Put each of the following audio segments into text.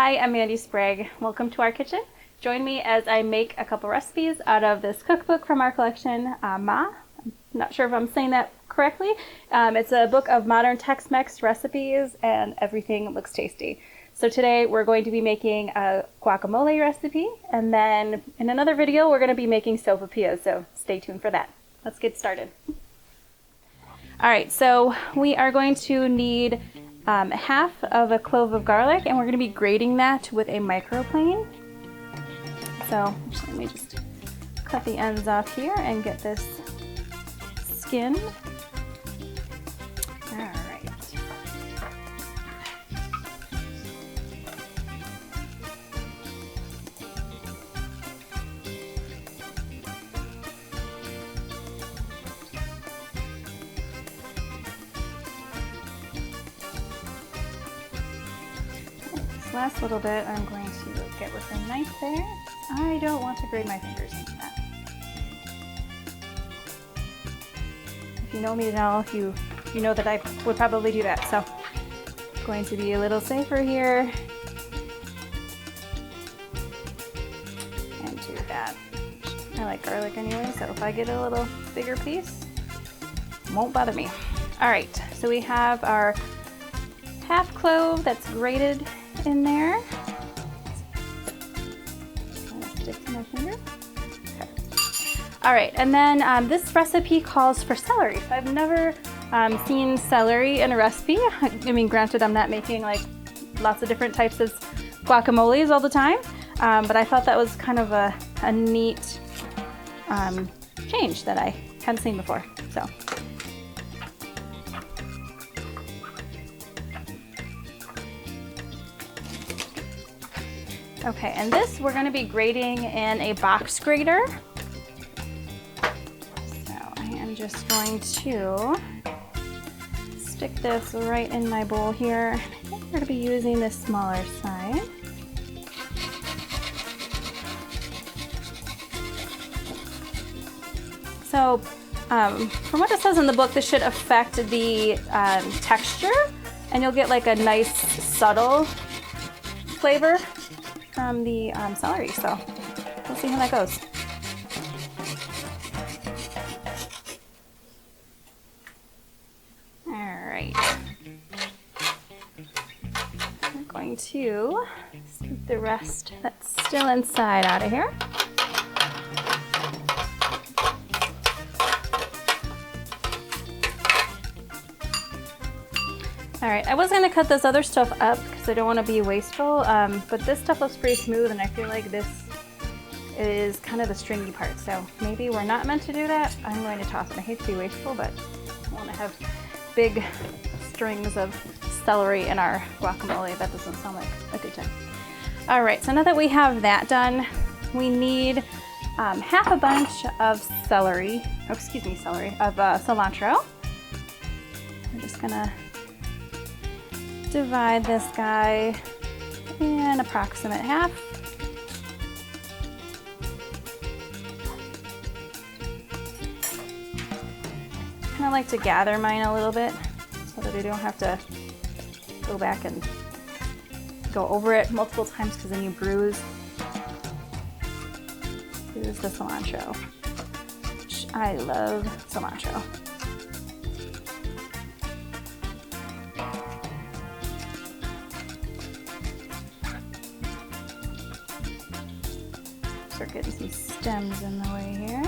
Hi, I'm Mandy Sprague. Welcome to our kitchen. Join me as I make a couple recipes out of this cookbook from our collection, I'm not sure if I'm saying that correctly. It's a book of modern Tex-Mex recipes and everything looks tasty. So today we're going to be making a guacamole recipe, and then in another video we're going to be making sopapillas, so stay tuned for that. Let's get started. Alright, so we are going to need half of a clove of garlic, and we're going to be grating that with a microplane. So let me just cut the ends off here and get this skinned. All right. This last little bit I'm going to get with a knife there. I don't want to grate my fingers into that. If you know me now, you know that I would probably do that. So I'm going to be a little safer here and do that. I like garlic anyway, so if I get a little bigger piece, it won't bother me. All right, so we have our half clove that's grated in there. Stick to my finger. Okay. All right, and then this recipe calls for celery. So I've never seen celery in a recipe. I mean, granted, I'm not making like lots of different types of guacamoles all the time, but I thought that was kind of a neat change that I hadn't seen before. So. Okay, and this we're going to be grating in a box grater. So I am just going to stick this right in my bowl here. I think we're going to be using the smaller side. So from what it says in the book, this should affect the texture, and you'll get like a nice subtle flavor from the celery, so we'll see how that goes. All right, we're going to scoop the rest that's still inside out of here. All right, I was gonna cut this other stuff up because I don't want to be wasteful, but this stuff looks pretty smooth, and I feel like this is kind of the stringy part, so maybe we're not meant to do that. I'm going to toss it. I hate to be wasteful, but I want to have big strings of celery in our guacamole. That doesn't sound like a good time. All right, so now that we have that done, we need half a bunch of cilantro. I'm just gonna divide this guy in approximate half. I kind of like to gather mine a little bit so that I don't have to go back and go over it multiple times, because then you bruise the cilantro, which I love cilantro. Start getting some stems in the way here.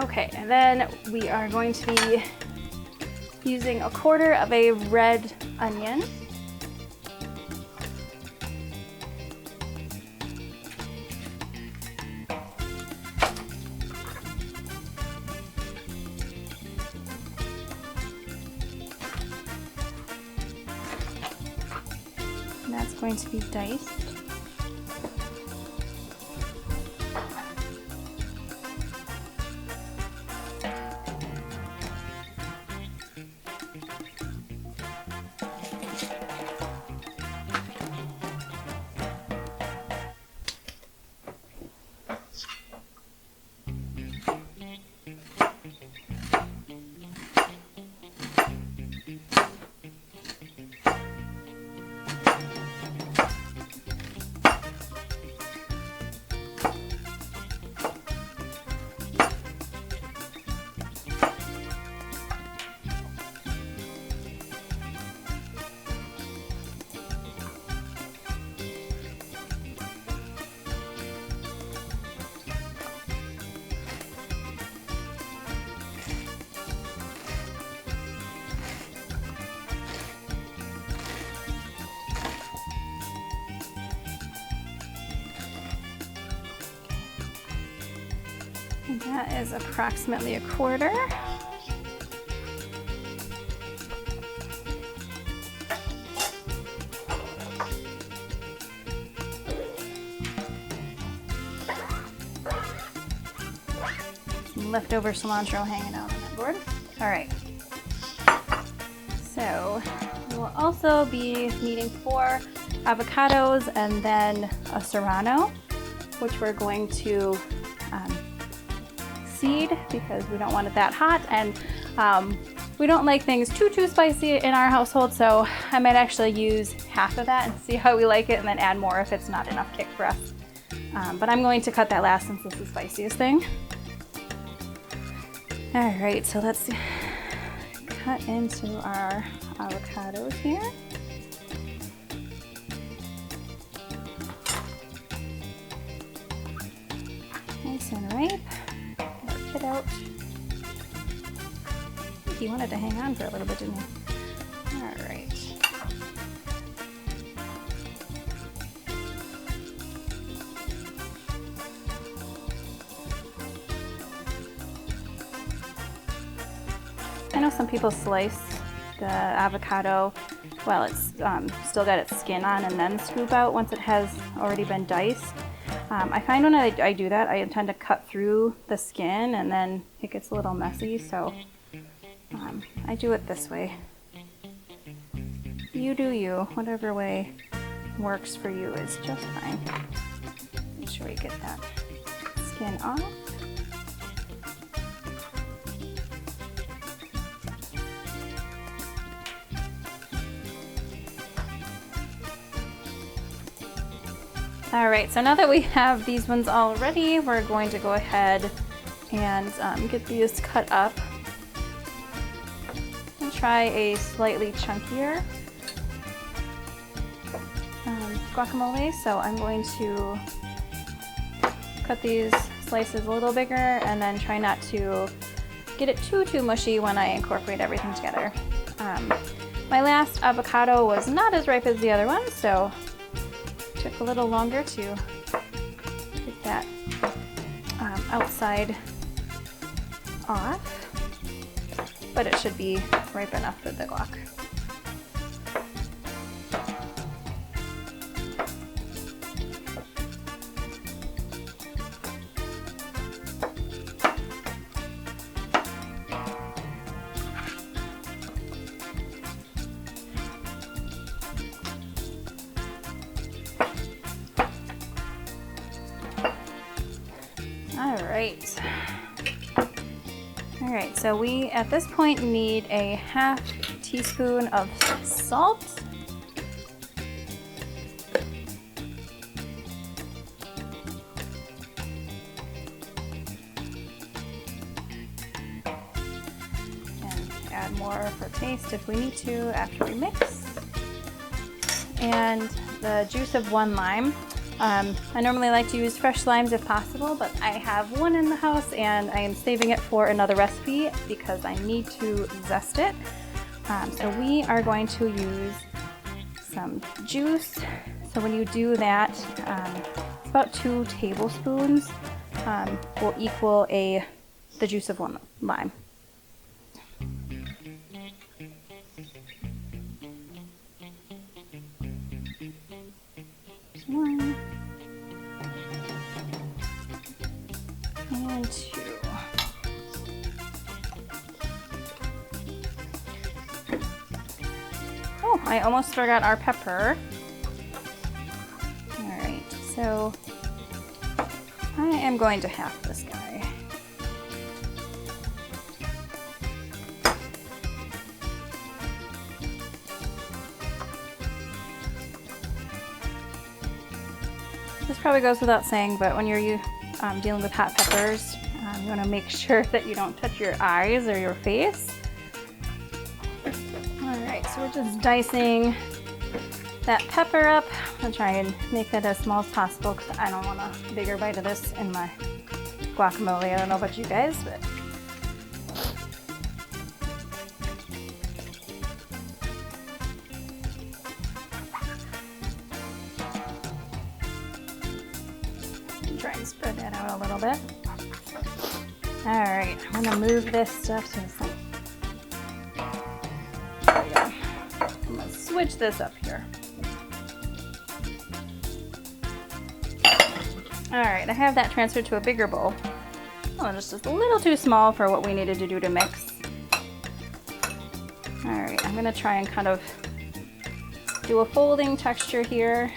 Okay, and then we are going to be using a quarter of a red onion. And that's going to be diced. And that is approximately a quarter. Some leftover cilantro hanging out on that board. All right. So we will also be needing 4 avocados and then a serrano, which we're going to seed because we don't want it that hot, and we don't like things too spicy in our household, so I might actually use half of that and see how we like it and then add more if it's not enough kick for us. But I'm going to cut that last since it's the spiciest thing. All right, so let's cut into our avocados here. Nice and ripe. Get our pit out. He wanted to hang on for a little bit, didn't he? All right. I know some people slice the avocado while it's still got its skin on and then scoop out once it has already been diced. I find when I do that, I tend to cut through the skin and then it gets a little messy, so I do it this way. You do you. Whatever way works for you is just fine. Make sure you get that skin off. All right, so now that we have these ones all ready, we're going to go ahead and get these cut up. I'll try a slightly chunkier guacamole, so I'm going to cut these slices a little bigger and then try not to get it too mushy when I incorporate everything together. My last avocado was not as ripe as the other one, so took a little longer to get that outside off, but it should be ripe enough for the guac. All right, so we at this point need a half teaspoon of salt. And add more for taste if we need to after we mix. And the juice of 1 lime. I normally like to use fresh limes if possible, but I have one in the house and I am saving it for another recipe because I need to zest it. So we are going to use some juice. So when you do that, it's about 2 tablespoons will equal the juice of 1 lime. One and 2. Oh, I almost forgot our pepper. All right, so I am going to half this guy. This probably goes without saying, but when you're dealing with hot peppers, you want to make sure that you don't touch your eyes or your face. Alright, so we're just dicing that pepper up. I'll try and make it as small as possible because I don't want a bigger bite of this in my guacamole. I don't know about you guys, but try and spread that out a little bit. All right, I'm gonna move this stuff to the side. There we go. I'm gonna switch this up here. All right, I have that transferred to a bigger bowl. Oh, just a little too small for what we needed to do to mix. All right, I'm gonna try and kind of do a folding texture here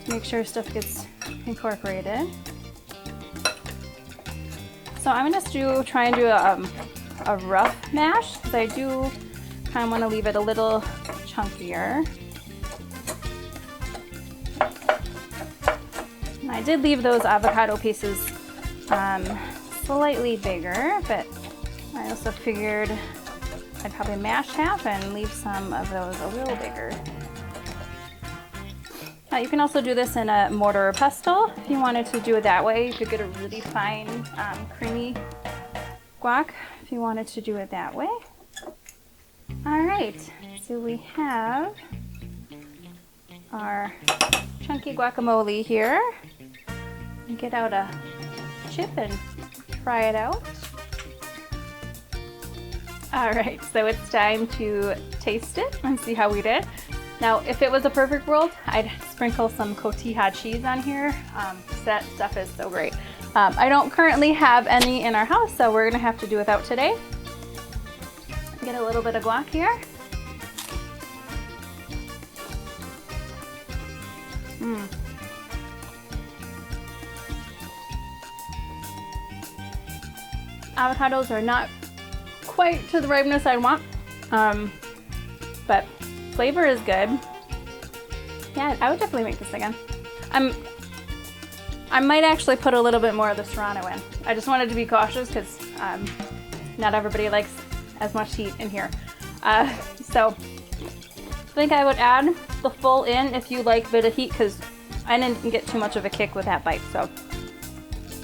to make sure stuff gets incorporated. So I'm gonna try and do a rough mash, because I do kind of want to leave it a little chunkier. And I did leave those avocado pieces slightly bigger, but I also figured I'd probably mash half and leave some of those a little bigger. You can also do this in a mortar or pestle. If you wanted to do it that way, you could get a really fine, creamy guac if you wanted to do it that way. All right, so we have our chunky guacamole here. Get out a chip and try it out. All right, so it's time to taste it and see how we did. Now, if it was a perfect world, I'd sprinkle some cotija cheese on here. That stuff is so great. I don't currently have any in our house, so we're gonna have to do without today. Get a little bit of guac here. Avocados are not quite to the ripeness I want, but flavor is good. Yeah, I would definitely make this again. I might actually put a little bit more of the Serrano in. I just wanted to be cautious because not everybody likes as much heat in here. So I think I would add the full in if you like a bit of heat, because I didn't get too much of a kick with that bite. So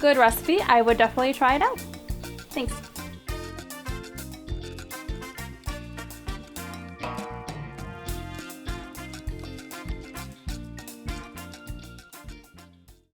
good recipe. I would definitely try it out. Thanks.